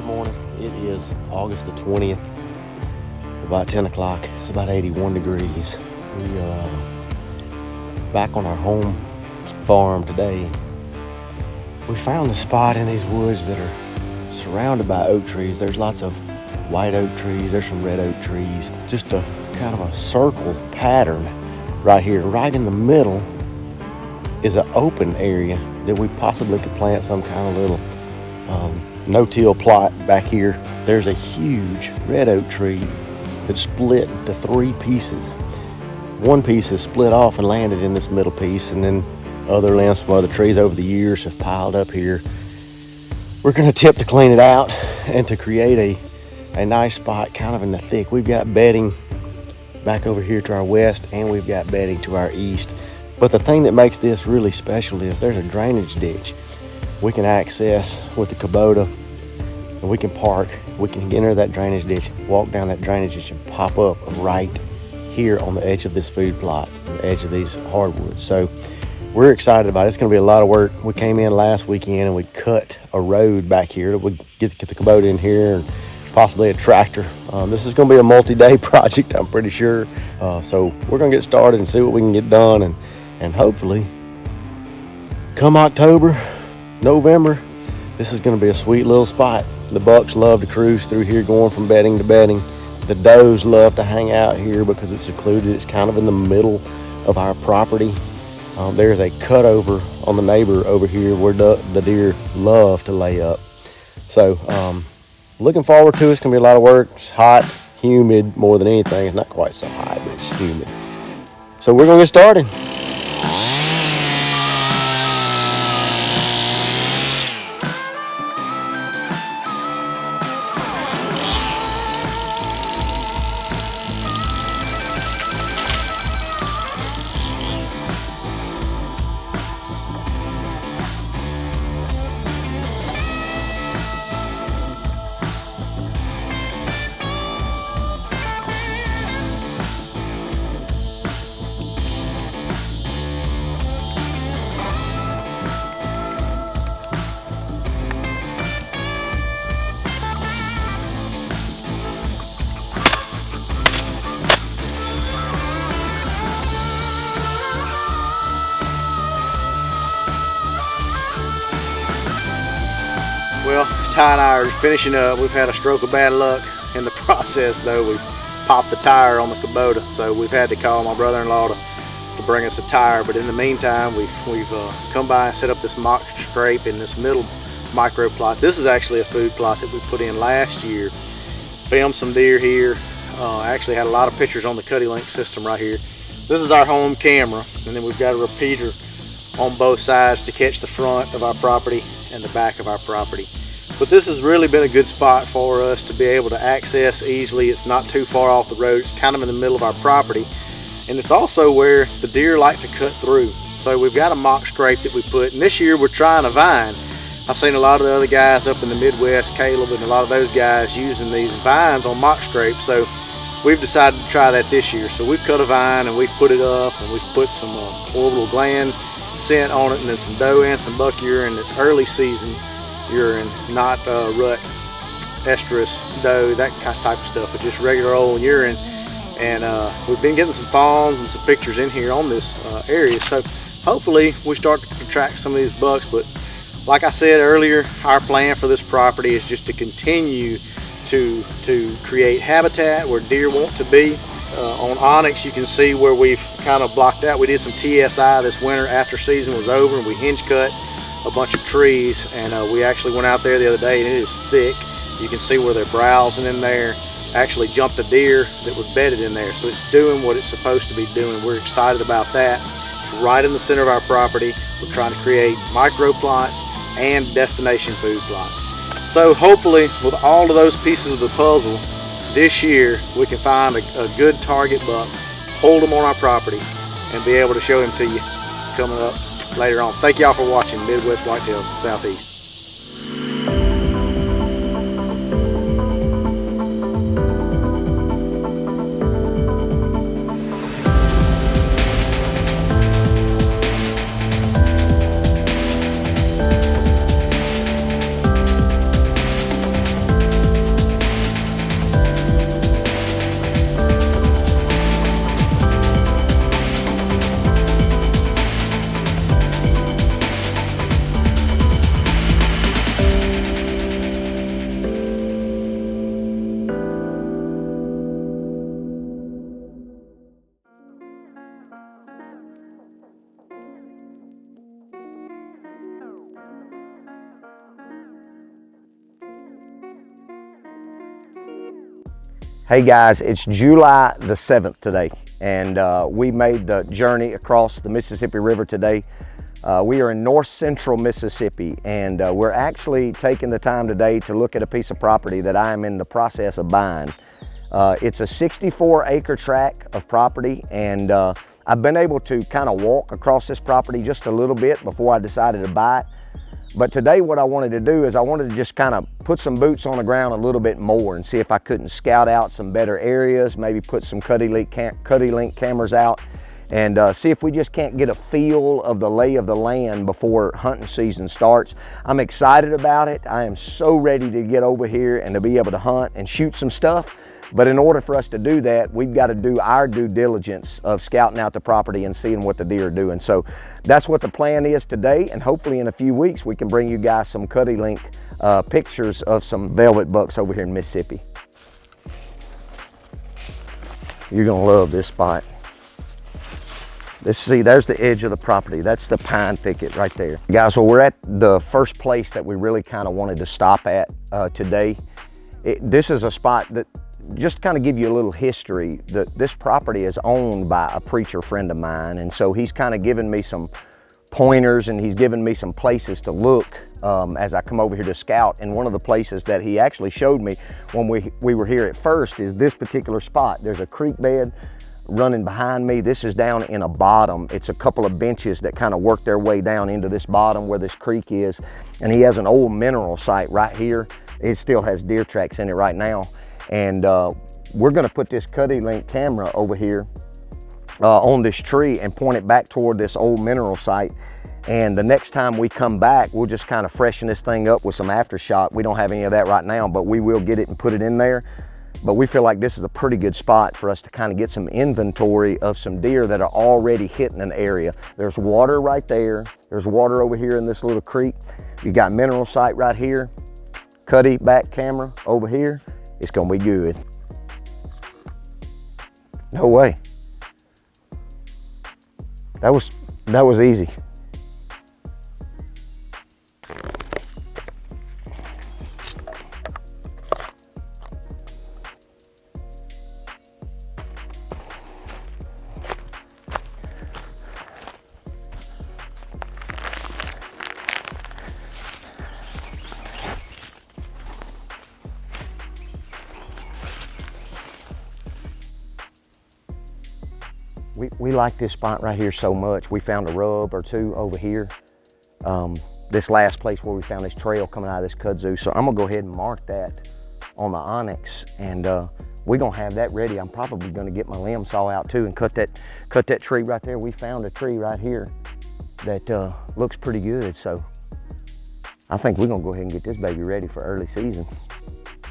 Good morning. It is August the 20th, about 10 o'clock. It's about 81 degrees. We back on our home farm today. We found a spot in these woods that are surrounded by oak trees. There's lots of white oak trees. There's some red oak trees. Just a kind of a circle pattern right here. Right in the middle is an open area that we possibly could plant some kind of little no-till plot back here. There's a huge red oak tree that's split into three pieces. One piece is split off and landed in this middle piece, and then other limbs from other trees over the years have piled up here. We're going to attempt to clean it out and to create a nice spot kind of in the thick. We've got bedding back over here to our west, and we've got bedding to our east. But the thing that makes this really special is there's a drainage ditch we can access with the Kubota, and we can park. We can enter that drainage ditch, walk down that drainage ditch, and pop up right here on the edge of this food plot, on the edge of these hardwoods. So we're excited about it. It's going to be a lot of work. We came in last weekend and we cut a road back here. We get the Kubota in here and possibly a tractor. This is going to be a multi-day project, I'm pretty sure. So we're going to get started and see what we can get done, and hopefully come October, November, this is going to be a sweet little spot. The bucks love to cruise through here going from bedding to bedding. The does love to hang out here because it's secluded. It's kind of in the middle of our property. There's a cutover on the neighbor over here where the deer love to lay up. So looking forward to it. It's going to be a lot of work. It's hot, humid more than anything. It's not quite so hot, but it's humid. So we're going to get started. Well, Ty and I are finishing up. We've had a stroke of bad luck in the process, though. We popped the tire on the Kubota, so we've had to call my brother-in-law to bring us a tire. But in the meantime, we've come by and set up this mock scrape in this middle micro plot. This is actually a food plot that we put in last year. Filmed some deer here. Actually had a lot of pictures on the CuddyLink system right here. This is our home camera, and then we've got a repeater on both sides to catch the front of our property and the back of our property. But this has really been a good spot for us to be able to access easily. It's not too far off the road. It's kind of in the middle of our property, and it's also where the deer like to cut through. So we've got a mock scrape that we put, and this year we're trying a vine. I've seen a lot of the other guys up in the Midwest, Caleb and a lot of those guys, using these vines on mock scrapes. So we've decided to try that this year. So we've cut a vine and we've put it up, and we've put some orbital gland scent on it, and then some doe and some buck urine. It's early season urine, not rut, estrus, doe, that kind of type of stuff, but just regular old urine. And we've been getting some fawns and some pictures in here on this area. So hopefully we start to attract some of these bucks. But like I said earlier, our plan for this property is just to continue to create habitat where deer want to be. On Onyx, you can see where we've kind of blocked out. We did some TSI this winter after season was over, and we hinge cut a bunch of trees, and we actually went out there the other day, and it is thick. You can see where they're browsing in there. Actually jumped a deer that was bedded in there, so it's doing what it's supposed to be doing. We're excited about that. It's right in the center of our property. We're trying to create micro plots and destination food plots. So hopefully with all of those pieces of the puzzle this year, we can find a good target buck, hold them on our property, and be able to show him to you coming up later on. Thank y'all for watching Midwest Whitetail Southeast. Hey guys, it's July the 7th today, and we made the journey across the Mississippi River today. We are in north central Mississippi, and we're actually taking the time today to look at a piece of property that I am in the process of buying. It's a 64-acre tract of property, and I've been able to kind of walk across this property just a little bit before I decided to buy it. But today what I wanted to do is I wanted to just kind of put some boots on the ground a little bit more and see if I couldn't scout out some better areas, maybe put some Cuddy-Link cameras out, and see if we just can't get a feel of the lay of the land before hunting season starts. I'm excited about it. I am so ready to get over here and to be able to hunt and shoot some stuff. But in order for us to do that, we've got to do our due diligence of scouting out the property and seeing what the deer are doing. So that's what the plan is today, and hopefully in a few weeks we can bring you guys some Cuddy-Link pictures of some velvet bucks over here in Mississippi. You're gonna love this spot. Let's see, there's the edge of the property. That's the pine thicket right there. Guys, well, we're at the first place that we really kind of wanted to stop at today. This is a spot that, just kind of give you a little history, that this property is owned by a preacher friend of mine, and so he's kind of given me some pointers and he's given me some places to look as I come over here to scout. And one of the places that he actually showed me when we were here at first is this particular spot. There's a creek bed running behind me. This is down in a bottom. It's a couple of benches that kind of work their way down into this bottom where this creek is, and he has an old mineral site right here. It still has deer tracks in it right now. And we're gonna put this Cuddy-Link camera over here on this tree and point it back toward this old mineral site. And the next time we come back, we'll just kind of freshen this thing up with some aftershock. We don't have any of that right now, but we will get it and put it in there. But we feel like this is a pretty good spot for us to kind of get some inventory of some deer that are already hitting an area. There's water right there. There's water over here in this little creek. You got mineral site right here. Cuddy back camera over here. It's gonna be good. No way. That was easy. We like this spot right here so much. We found a rub or two over here. This last place where we found this trail coming out of this kudzu. So I'm gonna go ahead and mark that on the onyx, and we're gonna have that ready. I'm probably gonna get my limb saw out too and cut that tree right there. We found a tree right here that looks pretty good. So I think we're gonna go ahead and get this baby ready for early season.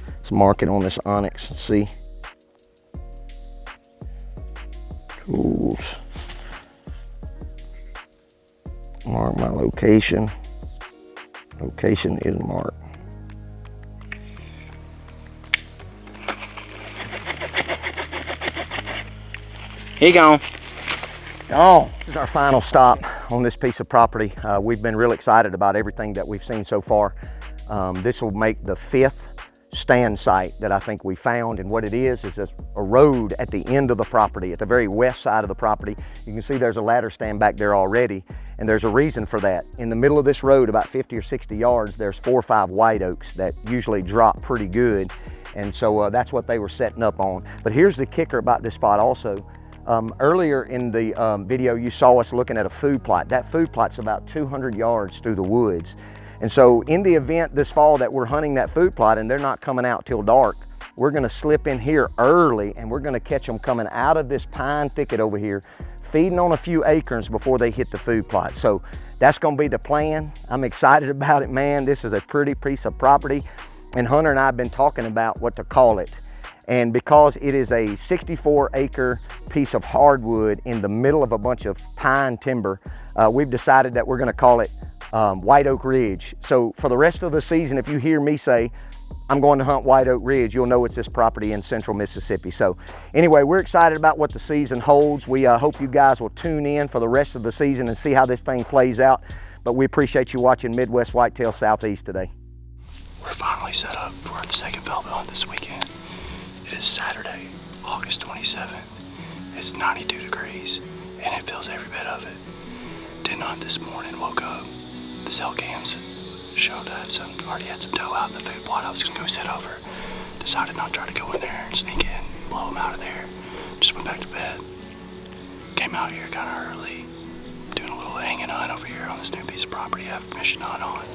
Let's mark it on this onyx and see. Tools. Mark my location. Location is marked. Here you go. Oh, this is our final stop on this piece of property. We've been real excited about everything that we've seen so far. This will make the 5th stand site that I think we found, and what it is a road at the end of the property, at the very west side of the property. You can see there's a ladder stand back there already, and there's a reason for that. In the middle of this road, about 50 or 60 yards, there's 4 or 5 white oaks that usually drop pretty good, and so that's what they were setting up on. But here's the kicker about this spot also. Earlier in the video, you saw us looking at a food plot. That food plot's about 200 yards through the woods. And so in the event this fall that we're hunting that food plot and they're not coming out till dark, we're gonna slip in here early and we're gonna catch them coming out of this pine thicket over here, feeding on a few acorns before they hit the food plot. So that's gonna be the plan. I'm excited about it, man. This is a pretty piece of property, and Hunter and I have been talking about what to call it. And because it is a 64-acre piece of hardwood in the middle of a bunch of pine timber, we've decided that we're gonna call it White Oak Ridge. So for the rest of the season, if you hear me say, I'm going to hunt White Oak Ridge, you'll know it's this property in central Mississippi. So anyway, we're excited about what the season holds. We hope you guys will tune in for the rest of the season and see how this thing plays out. But we appreciate you watching Midwest Whitetail Southeast today. We're finally set up for the second velvet hunt this weekend. It is Saturday, August 27th. It's 92 degrees, and it feels every bit of it. Did not this morning, woke up. The cell cams showed that already had some doe out in the food plot. I was gonna go sit over. Decided not to try to go in there and sneak in, blow them out of there. Just went back to bed. Came out here kind of early, doing a little hanging on over here on this new piece of property I have permission to hunt on.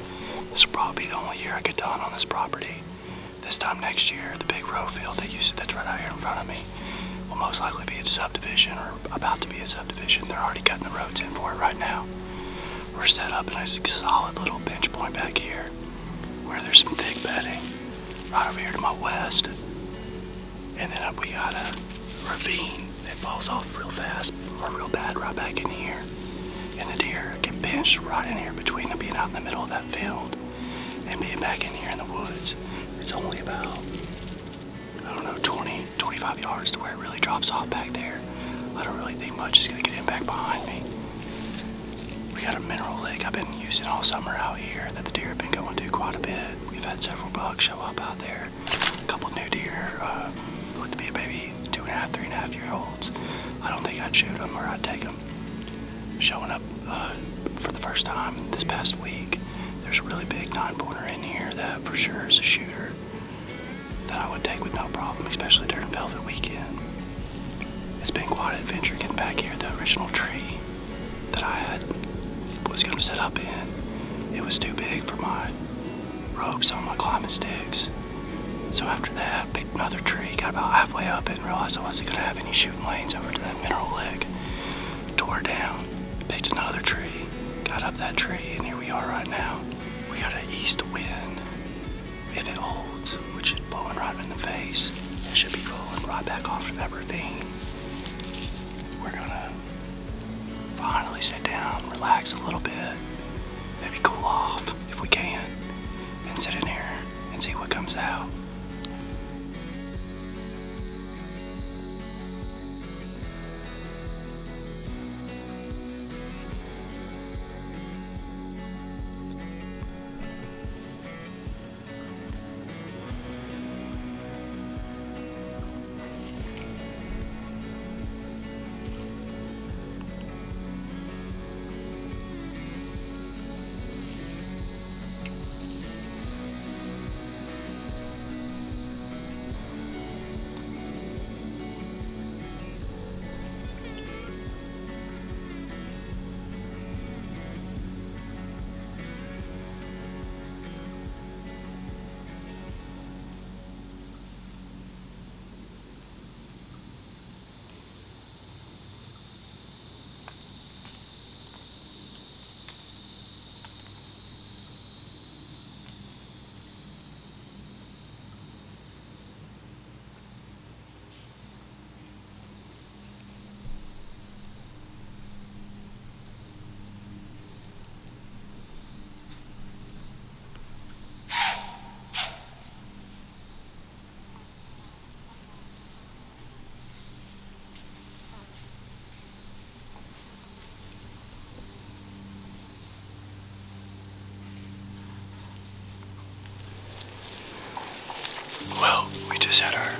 This will probably be the only year I get to hunt on this property. This time next year, the big row field that's right out here in front of me will most likely be a subdivision or about to be a subdivision. They're already cutting the roads in for it right now. We're set up in a solid little pinch point back here where there's some thick bedding right over here to my west. And then we got a ravine that falls off real fast or real bad right back in here. And the deer get pinched right in here between them being out in the middle of that field and being back in here in the woods. It's only about, 20, 25 yards to where it really drops off back there. I don't really think much is going to get in back behind me. We got a mineral lick I've been using all summer out here that the deer have been going to quite a bit. We've had several bucks show up out there. A couple new deer, look to be a baby 2.5, 3.5-year-olds. I don't think I'd shoot them or I'd take them. Showing up for the first time this past week. There's a really big 9-pointer in here that for sure is a shooter that I would take with no problem, especially during Velvet Weekend. It's been quite an adventure getting back here. The original tree that I was going to set up in, it was too big for my ropes on my climbing sticks. So after that, I picked another tree, got about halfway up it, and realized I wasn't going to have any shooting lanes over to that mineral lick. Tore it down, picked another tree, got up that tree, and here we are right now. We got an east wind, if it holds, which is blowing right in the face. It should be rolling right back off to that ravine. We're gonna finally sit down, relax a little bit, maybe cool off if we can, and sit in here and see what comes out. Well, we just had our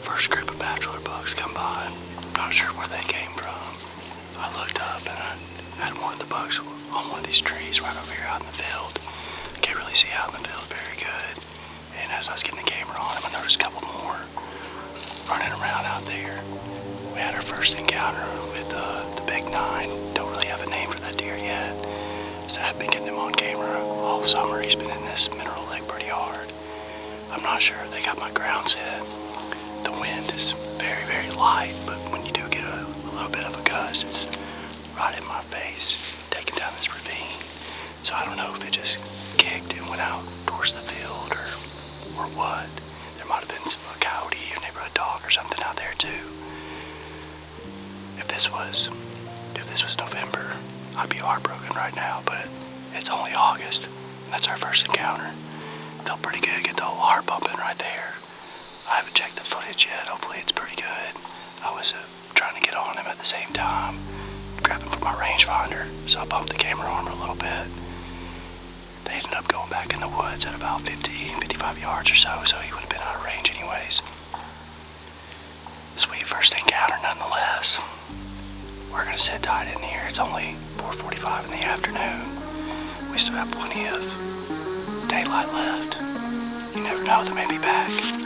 first group of bachelor bucks come by. I'm not sure where they came from. I looked up and I had one of the bucks on one of these trees right over here out in the field. I can't really see out in the field very good. And as I was getting the camera on him, I noticed a couple more running around out there. We had our first encounter with the big 9. Don't really have a name for that deer yet. So I've been getting him on camera all summer. He's been in this mineral lake pretty hard. I'm not sure they got my ground set. The wind is very, very light, but when you do get a little bit of a gust, it's right in my face, taking down this ravine. So I don't know if it just kicked and went out towards the field or what. There might have been a coyote or neighborhood dog or something out there too. If this was November, I'd be heartbroken right now, but it's only August, and that's our first encounter. Felt pretty good, get the whole heart pumping right there. I haven't checked the footage yet, hopefully it's pretty good. I was trying to get on him at the same time, grabbing for my rangefinder, so I bumped the camera on him a little bit. They ended up going back in the woods at about 50, 55 yards or so, so he would have been out of range anyways. interesting encounter nonetheless. We're gonna sit tight in here. It's only 4:45 in the afternoon. We still have plenty of daylight left. You never know, they may be back.